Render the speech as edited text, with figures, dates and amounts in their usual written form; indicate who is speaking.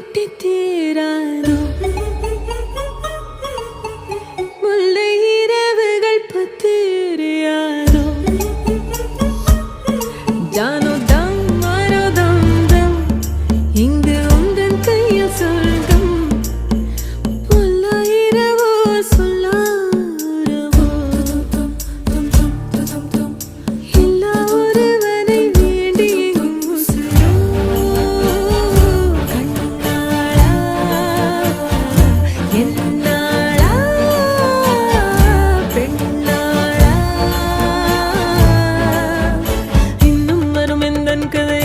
Speaker 1: கொட்டி தீராதோ முல்லை இரவுகள் பத்திரியாதோ ஜானோ தம் மாரோ தம் தம் இங்கு உந்தன் கையில் சொர்க்கம் பொல்லா இரவோ சொல்லாரவோ எல்லா ஒருவனை வேண்டி எங்கும் உசிரோ கண்ணாளா என்னாளா பெண்ணாளா இன்னும் வரும் எந்தன் கதை